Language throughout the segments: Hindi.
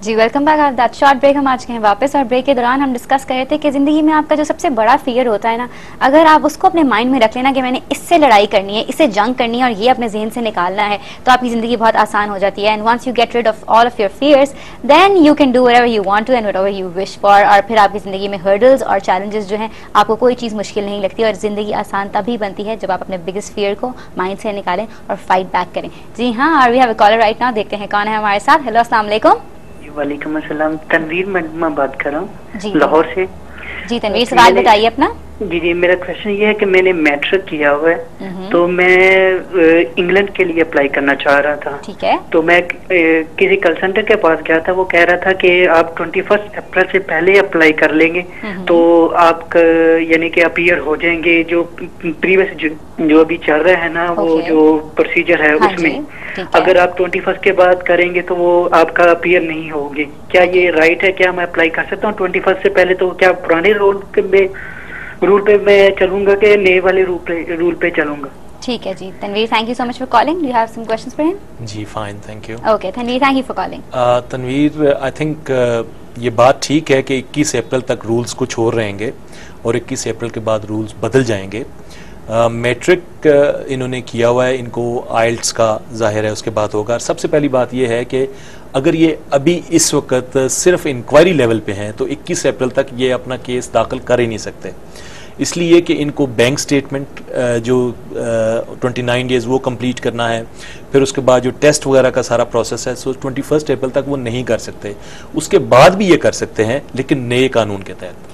Ji welcome back after that short break. हम आज के हैं वापस और ब्रेक के दौरान हम डिस्कस कर रहे थे कि ज़िंदगी में आपका जो सबसे बड़ा फियर होता है ना, अगर आप उसको अपने माइंड में रख लेना कि मैंने इससे लड़ाई करनी है, इससे जंग करनी है और ये अपने जहन से निकालना है, तो आपकी ज़िंदगी बहुत आसान हो जाती है। And once you get rid of all of your fears then you can do whatever you want to and whatever you wish for. और फिर आपकी ज़िंदगी में हर्डल्स और चैलेंजेस जो हैं, आपको कोई चीज़ मुश्किल नहीं लगती और ज़िंदगी आसान तभी बनती है जब आप अपने बिगेस्ट फियर को माइंड से निकालें और फाइट बैक करें। जी हाँ, और we have a caller right now. देखते हैं कौन है हमारे साथ। हेलो, अस्सलाम वालेकुम। वालेकुम अस्सलाम। तनवीर मैं बात कर रहा हूँ लाहौर से। जी तनवीर, सवाल बताइए अपना। जी, मेरा क्वेश्चन ये है कि मैंने मैट्रिक किया हुआ है, तो मैं इंग्लैंड के लिए अप्लाई करना चाह रहा था। ठीक है। तो मैं किसी कॉल सेंटर के पास गया था, वो कह रहा था कि आप 21 अप्रैल से पहले अप्लाई कर लेंगे तो आप यानी कि अपीयर हो जाएंगे। जो प्रीवियस जो अभी चल रहा है ना, वो जो प्रोसीजर है उसमें अगर आप 21 के बाद करेंगे तो वो आपका अपीयर नहीं होगी। क्या ये राइट है? क्या मैं अप्लाई कर सकता हूँ 21 से पहले? तो क्या पुराने रूल पे मैं चलूंगा कि नए वाले रूल पे चलूंगा? ठीक है जी Tanveer, thank you so much for calling. Do you have some questions for him? जी fine, thank you. Okay Tanveer, thank you for calling. Tanveer, I think ये बात ठीक है कि 21 अप्रैल तक रूल्स कुछ और रहेंगे और 21 अप्रैल के बाद रूल्स बदल जाएंगे। मैट्रिक इन्होंने किया हुआ है, इनको आइल्ट्स का जाहिर है उसके बाद होगा। सबसे पहली बात ये है कि अगर ये अभी इस वक्त सिर्फ इंक्वायरी लेवल पे हैं तो 21 अप्रैल तक ये अपना केस दाखिल कर ही नहीं सकते, इसलिए कि इनको बैंक स्टेटमेंट जो 29 डेज़ वो कंप्लीट करना है, फिर उसके बाद जो टेस्ट वगैरह का सारा प्रोसेस है, सो 21 अप्रैल तक वो नहीं कर सकते। उसके बाद भी ये कर सकते हैं लेकिन नए कानून के तहत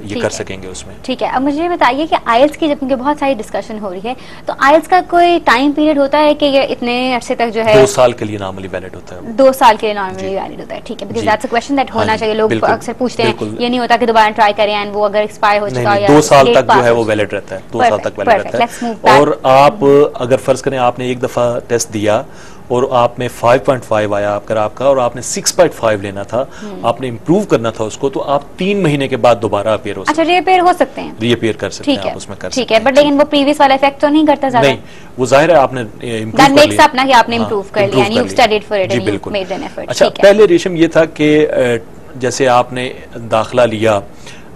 ये कर सकेंगे उसमें। ठीक है। अब मुझे बताइए कि आइल्स की जब क्योंकि बहुत सारी डिस्कशन हो रही है, तो आइल्स का कोई टाइम पीरियड होता है कि ये इतने अरसे तक जो है 2 साल के लिए नॉर्मली वैलिड होता है। 2 साल के लिए नॉर्मली वैलिड होता है। ठीक है, because that's a question that होना चाहिए। लोग अक्सर पूछते हैं, ये नहीं होता कि दोबारा ट्राई करें एंड वो अगर एक्सपायर हो चुका है 2 साल तक जो है वो वैलिड रहता है। 2 साल तक वैलिड रहता है। और आप अगर फर्ज करें आपने एक दफा टेस्ट दिया और आप में 5.5 आया आपका और आपने 6.5 लेना था, आपने इम्प्रूव करना था उसको, तो आप 3 महीने के बाद दोबारा अपीयर हो सकते हैं। अच्छा, रीअपीयर हो सकते हैं? रीअपीयर कर सकते हैं आप उसमें कर सकते हैं। ठीक है, बट लेकिन वो प्रीवियस वाला इफेक्ट तो नहीं करता ज़्यादा? नहीं, वो जाहिर है आपने इम्प्रूव कर लिया। दैट मेक्स अप ना कि आपने इम्प्रूव कर लिया and you studied for it and you made an effort. अच्छा, पहले रेशम ये था कि जैसे आपने दाखिला लिया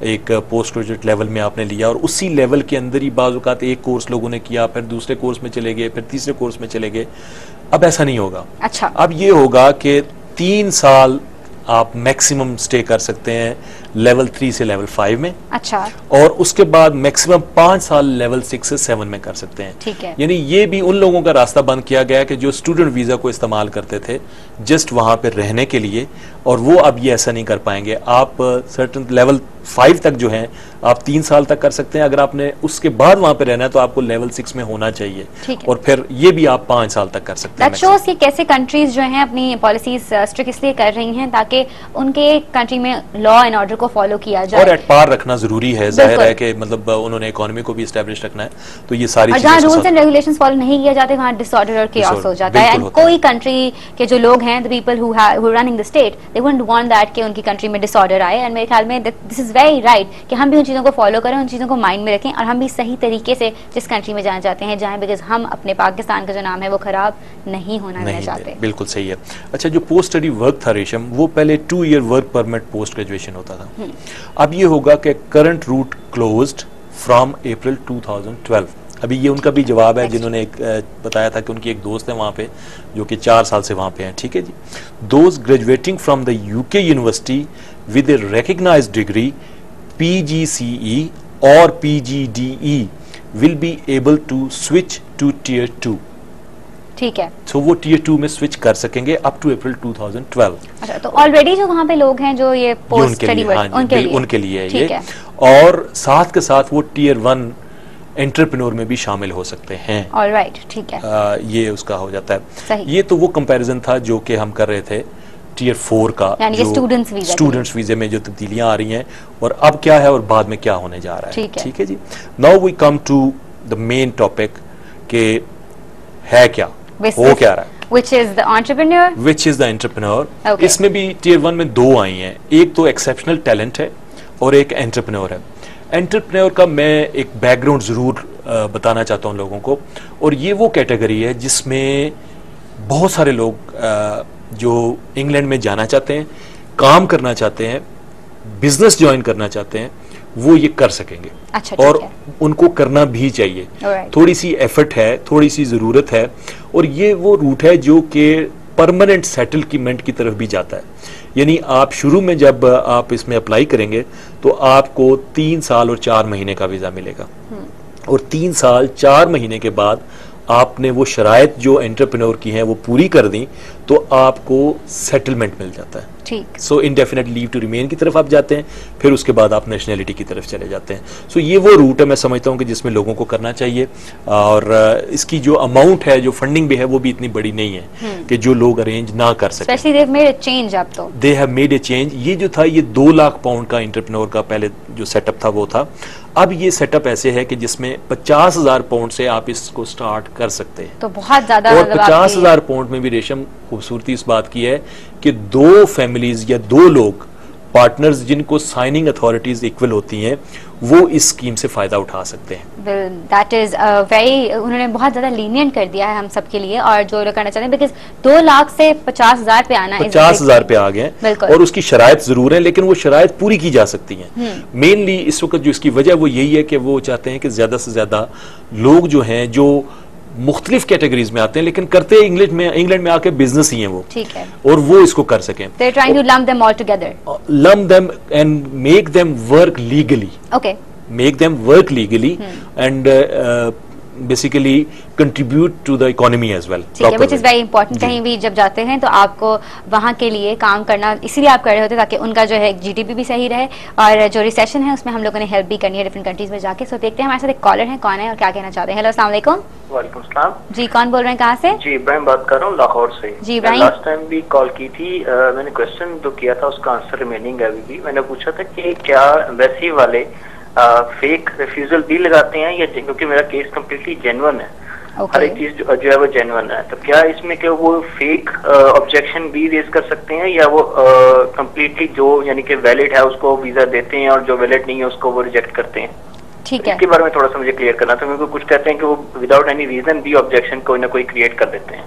एक पोस्ट ग्रेजुएट लेवल में आपने लिया और उसी लेवल के अंदर ही बाज़ औक़ात एक कोर्स लोगों ने किया, फिर दूसरे कोर्स में चले गए, फिर तीसरे कोर्स में चले गए। अब ऐसा नहीं होगा। अच्छा, अब ये होगा कि 3 साल आप मैक्सिमम स्टे कर सकते हैं लेवल 3 से लेवल 5 में। अच्छा, और उसके बाद मैक्सिमम 5 साल लेवल 6 से 7 में कर सकते हैं। ठीक है। यानी ये भी उन लोगों का रास्ता बंद किया गया कि जो स्टूडेंट वीजा को इस्तेमाल करते थे जस्ट वहां पर रहने के लिए, और वो अब ये ऐसा नहीं कर पाएंगे। आप सर्टन लेवल 5 तक जो है आप 3 साल तक कर सकते हैं। अगर आपने उसके बाद वहां पे रहना है तो आपको लेवल 6 में होना चाहिए, और फिर ये भी आप 5 साल तक कर सकते हैं। दैट शोस कि कैसे कंट्रीज जो हैं अपनी पॉलिसीज स्ट्रिक्ट इसलिए कर रही हैं ताकि उनके कंट्री में लॉ एंड ऑर्डर को फॉलो किया जाए और एट पार रखना जरूरी है। जाहिर है कि मतलब उन्होंने इकोनॉमी को भी एस्टैब्लिश रखना है, तो ये सारी चीजें जहां रूल्स एंड रेगुलेशंस फॉलो नहीं किया जाते वहां डिसऑर्डर और केओस हो जाता है। एंड कोई कंट्री के जो लोग हैं, the people who running the state, they wouldn't want that कि उनकी कंट्री में डिसऑर्डर आए। एंड मेरे ख्याल में दिस इज वेरी राइट कि हम भी उन चीज़ों को फॉलो करें, उन चीज़ों को माइंड में रखें और हम भी सही तरीके से जिस कंट्री में जाना चाहते हैं जाएं, बिकॉज हम अपने पाकिस्तान का जो नाम है वो खराब नहीं होना देना चाहते। बिल्कुल सही है। अच्छा, जो पोस्ट स्टडी वर्क था रेशम, वो पहले 2 year work permit post graduation होता था। अब ये होगा कि current route closed from April 2012। अभी ये उनका भी जवाब है जिन्होंने बताया था कि उनकी एक दोस्त है वहाँ पे जो कि 4 साल से वहाँ पे हैं। ठीक है जी। Those graduating from the UK university with a recognised degree PGCE or PGDE will be able to switch to Tier 2। ठीक है। तो वो Tier 2 में स्विच कर सकेंगे अप टू अप्रैल 2012। अच्छा, तो ऑलरेडी जो वहाँ पे लोग हैं जो ये पोस्ट स्टडी वर्क उनके लिए है ये। और साथ के साथ वो Tier 1 एंटरप्रेन्योर में भी शामिल हो सकते हैं। ऑलराइट, ठीक है। ये उसका हो जाता है। सही। ये तो वो कंपैरिजन था जो कि हम कर रहे थे Tier 4 का, यानी स्टूडेंट्स वीजे में जो तब्दीलियां आ रही हैं और अब क्या है और बाद में क्या होने जा रहा है। ठीक है जी। Now we come to the main topic के है क्या, हो क्या रहा है। Which is the entrepreneur? Which is the entrepreneur? Okay. इसमें भी Tier 1 में 2 आई हैं, एक तो एक्सेप्शनल टैलेंट है और एक एंटरप्रेन्योर है। एंटरप्रेन्योर का मैं एक बैकग्राउंड जरूर बताना चाहता हूँ लोगों को, और ये वो कैटेगरी है जिसमें बहुत सारे लोग जो इंग्लैंड में जाना चाहते हैं, काम करना चाहते हैं, बिजनेस ज्वाइन करना चाहते हैं, वो ये कर सकेंगे। अच्छा, और उनको करना भी चाहिए। थोड़ी सी एफर्ट है, थोड़ी सी ज़रूरत है, और ये वो रूट है जो कि परमानेंट सेटलमेंट की तरफ भी जाता है। यानी आप शुरू में जब आप इसमें अप्लाई करेंगे तो आपको 3 साल और 4 महीने का वीज़ा मिलेगा, और 3 साल 4 महीने के बाद आपने वो शराइत जो एंटरप्रेन्योर की हैं वो पूरी कर दी तो आपको सेटलमेंट मिल जाता है। ठीक। सो इंडेफिनेट लीव टू रिमेन की तरफ आप जाते हैं, फिर उसके बाद आप नेशनैलिटी की तरफ चले जाते हैं। सो ये वो रूट है मैं समझता हूँ कि जिसमें लोगों को करना चाहिए, और इसकी जो अमाउंट है, जो फंडिंग भी है, वो भी इतनी बड़ी नहीं है कि जो लोग अरेंज ना कर सकें। Especially they've made a change अब तो। They have made a change। ये जो था, ये 2 लाख पाउंड का एंटरप्रेन्योर का पहले जो सेटअप था वो था। अब ये सेटअप ऐसे है कि जिसमें 50,000 पाउंड से आप इसको स्टार्ट कर सकते हैं। तो बहुत ज्यादा। और 50,000 पाउंड में भी रेशम खूबसूरती इस बात की है कि 2 फैमिलीज या 2 लोग पार्टनर्स जिनको साइनिंग अथॉरिटीज इक्वल होती हैं वो इस स्कीम से फायदा उठा सकते हैं। दैट इज वेरी, उन्होंने बहुत ज्यादा लीनियंट कर दिया है हम सब के लिए, और जो लोग करना चाहते हैं, बिकॉज 2 लाख से 50,000 पे आना, 50,000 पे आ गए हैं, और उसकी शराइत जरूर है, लेकिन वो शराइत पूरी की जा सकती हैं। मेनली इस वक्त जो इसकी वजह वो यही है कि वो चाहते हैं कि ज्यादा से ज्यादा लोग जो हैं जो मुख्तलिफ कैटेगरीज में आते हैं लेकिन करते इंग्लैंड में आके बिजनेस ही हैं वो, ठीक है, और वो इसको कर सकें। They're trying to lump them all together. Lump them and make them work legally. Okay. Make them work legally and basically contribute to the economy as well. ठीक है, which is very important। कहीं भी जब जाते हैं तो आपको वहाँ के लिए काम करना इसीलिए आप कर रहे होते हैं ताकि उनका जो है जीडीपी भी सही रहे, और जो रिसेशन है उसमें हम लोगों ने हेल्प भी करनी है डिफरेंट कंट्रीज में जाके। सो देखते हैं हमारे साथ एक कॉलर है, कौन है और क्या कहना चाहते हैं। हेलो, अस्सलाम वालेकुम। वालेकुम सलाम जी, कौन बोल रहे हैं, कहाँ से? जी इब्राहिम बात कर रहा हूँ लाहौर से। जी इब्राहिम, लास्ट टाइम भी कॉल की थी, मैंने क्वेश्चन जो किया था उसका आंसर रिमेनिंग है अभी भी। मैंने पूछा था कि क्या एम्बेसी वाले फेक रिफ्यूजल भी लगाते हैं, या क्योंकि मेरा केस कम्प्लीटली जेन्युइन है, हर एक चीज जो है वो जेन्युइन है, तो क्या इसमें क्या वो फेक ऑब्जेक्शन भी रेज कर सकते हैं, या वो कम्प्लीटली जो यानी कि वैलिड है उसको वीजा देते हैं और जो वैलिड नहीं है उसको वो रिजेक्ट करते हैं? ठीक है, इसके बारे में थोड़ा सा मुझे क्लियर करना था। मेरे को कुछ कहते हैं कि वो विदाउट एनी रीजन भी ऑब्जेक्शन कोई ना कोई क्रिएट कर देते हैं।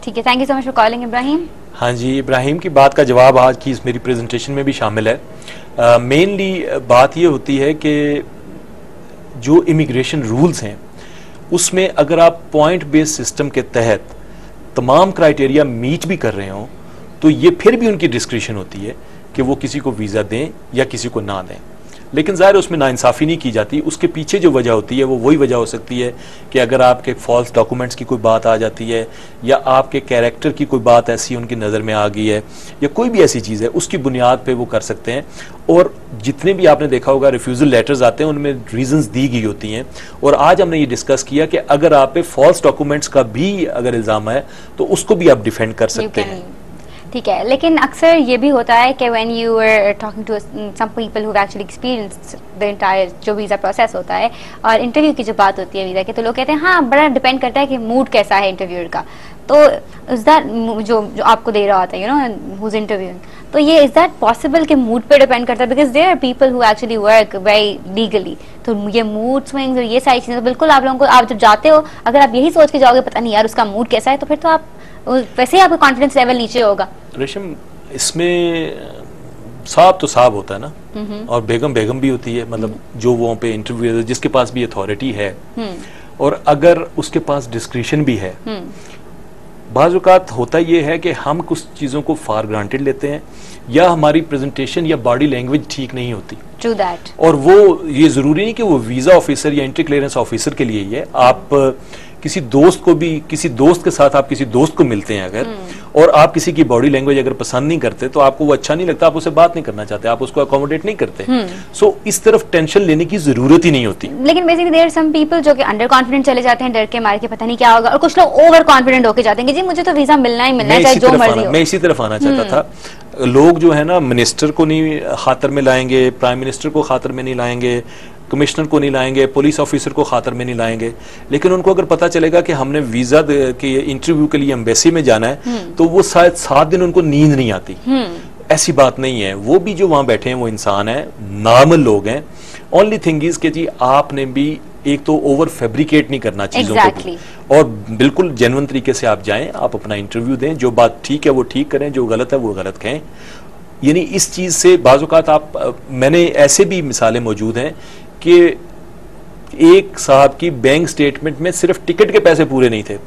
ठीक है, thank you so much for calling Ibrahim. हाँ जी, इब्राहिम की बात का जवाब आज की इस मेरी प्रेजेंटेशन में भी शामिल है। मेनली बात ये होती है कि जो इमिग्रेशन रूल्स हैं उसमें अगर आप पॉइंट बेस्ड सिस्टम के तहत तमाम क्राइटेरिया मीट भी कर रहे हो तो ये फिर भी उनकी डिस्क्रिशन होती है कि वो किसी को वीज़ा दें या किसी को ना दें, लेकिन ज़ाहिर उसमें नाइंसाफ़ी नहीं की जाती। उसके पीछे जो वजह होती है वो वही वजह हो सकती है कि अगर आपके फॉल्स डॉक्यूमेंट्स की कोई बात आ जाती है, या आपके कैरेक्टर की कोई बात ऐसी उनकी नज़र में आ गई है, या कोई भी ऐसी चीज़ है, उसकी बुनियाद पे वो कर सकते हैं। और जितने भी आपने देखा होगा रिफ्यूज़ल लेटर्स आते हैं उनमें रीजंस दी गई होती हैं, और आज हमने ये डिस्कस किया कि अगर आप पे फॉल्स डॉक्यूमेंट्स का भी अगर इल्ज़ाम है तो उसको भी आप डिफेंड कर सकते हैं। ठीक है, लेकिन अक्सर ये भी होता है कि when you are talking to some people who actually experienced the entire जो वीज़ा प्रोसेस होता है और इंटरव्यू की जो बात होती है वीज़ा की, तो लोग कहते हैं हाँ बड़ा डिपेंड करता है कि मूड कैसा है इंटरव्यूअर का। तो इज दैट जो आपको दे रहा होता है, you know, who is interviewing, तो ये इज दैट पॉसिबल कि मूड पे डिपेंड करता है? Because there are people who actually work very legally, तो ये मूड स्विंग्स और ये सारी चीज़ें तो बिल्कुल आप लोगों को, आप जब जाते हो अगर आप यही सोच के जाओगे पता नहीं यार उसका मूड कैसा है, तो फिर तो आप वैसे ही आपका कॉन्फिडेंस लेवल नीचे होगा। रेशम, इसमें साहब तो साहब होता है ना, और बेगम बेगम भी होती है, मतलब जो वहाँ पे इंटरव्यू जिसके पास भी अथॉरिटी है, और अगर उसके पास डिस्क्रिशन भी है, बाज़ औक़ात होता ये है कि हम कुछ चीज़ों को फॉर ग्रांटेड लेते हैं, या हमारी प्रेजेंटेशन या बॉडी लैंग्वेज ठीक नहीं होती। True that. और वो ये ज़रूरी नहीं कि वो वीज़ा ऑफिसर या एंट्री क्लियरेंस ऑफिसर के लिए ही है। आप किसी दोस्त को भी, किसी दोस्त के साथ आप किसी दोस्त को मिलते हैं अगर, और आप किसी की बॉडी लैंग्वेज अगर पसंद नहीं करते तो आपको वो अच्छा नहीं लगता, आप उससे बात नहीं करना चाहते, आप उसको अकोमोडेट नहीं करते। सो इस तरफ टेंशन लेने की जरूरत ही नहीं होती। लेकिन basically there are some people जो कि अंडर कॉन्फिडेंट चले जाते हैं, डर के मारे के पता नहीं क्या होगा, और कुछ लोग ओवर कॉन्फिडेंट होके जाते हैं कि जी मुझे तो वीजा मिलना ही मिलना है चाहे जो मर्जी हो। मैं इसी तरफ आना चाहता था। लोग जो है ना मिनिस्टर को नहीं खातर में लाएंगे, प्राइम मिनिस्टर को खातर में नहीं लाएंगे, कमिश्नर को नहीं लाएंगे, पुलिस ऑफिसर को खातर में नहीं लाएंगे, लेकिन उनको अगर पता चलेगा कि हमने वीजा के इंटरव्यू के लिए एम्बेसी में जाना है तो वो शायद 7 दिन उनको नींद नहीं आती। ऐसी बात नहीं है, वो भी जो वहां बैठे हैं वो इंसान है, नॉर्मल लोग हैं। ओनली थिंग इज कि जी आपने भी एक तो ओवर फैब्रिकेट नहीं करना चीजों को, और बिल्कुल जेन्युइन तरीके से आप जाएं, आप अपना इंटरव्यू दें, जो बात ठीक है वो ठीक करें, जो गलत है वो गलत कहें। यानी इस चीज़ से बाज़ औक़ात आप, मैंने ऐसे भी मिसालें मौजूद हैं कि एक साहब की बैंक स्टेटमेंट में सिर्फ टिकट के पैसे पूरे नहीं थे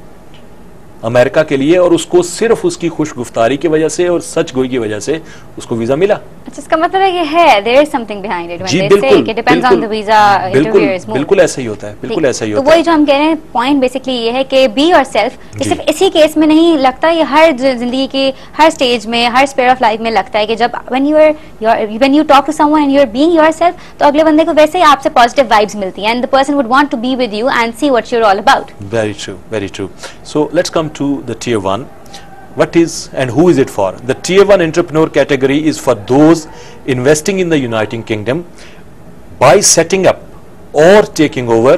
अमेरिका के लिए, और उसको सिर्फ उसकी खुशगुफ्तारी की वजह से और सच गोई की वजह से उसको वीजा मिला। अच्छा, इसका मतलब है कि है there is something behind it, जी व्हेन दे बिल्कुल, say it depends on the visa interviewers more. बिल्कुल ऐसा ही होता है, बिल्कुल ऐसा ही तो होता है। वही जो हम कह रहे हैं पॉइंट बेसिकली ये है कि बी योरसेल्फ, सिर्फ इसी केस में नहीं लगता, ये हर जिंदगी के हर स्टेज में, हर स्पेयर ऑफ लाइफ में लगता है कि जब when you talk to someone and you are being yourself, तो अगले बंदे को वैसे ही आपसे पॉजिटिव वाइब्स मिलती हैं and the person would want to be with you and see what you are all about. Very true, very true. So let's come to the tier 1. What is and who is it for? The tier 1 entrepreneur category is for those investing in the United Kingdom by setting up or taking over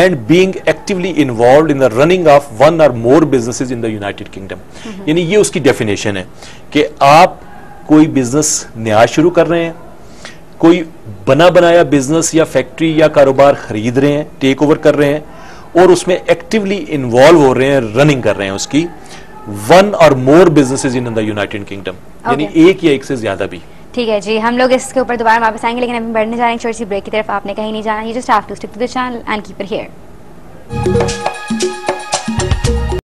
and being actively involved in the running of one or more businesses in the United Kingdom. यानी ये उसकी डेफिनेशन है कि आप कोई बिजनेस नया शुरू कर रहे हैं, कोई बना बनाया बिजनेस या फैक्ट्री या कारोबार खरीद रहे हैं, टेक ओवर कर रहे हैं और उसमें एक्टिवली इन्वॉल्व हो रहे हैं, रनिंग कर रहे हैं उसकी, one or more businesses in the United Kingdom, यानी एक या एक से ज्यादा भी। ठीक है जी, हम लोग इसके ऊपर दोबारा वापस आएंगे, लेकिन अभी बढ़ने जा रहे हैं छोटी सी ब्रेक की तरफ। आपने कहीं नहीं जाना, you just have to stick to the channel and keep it here.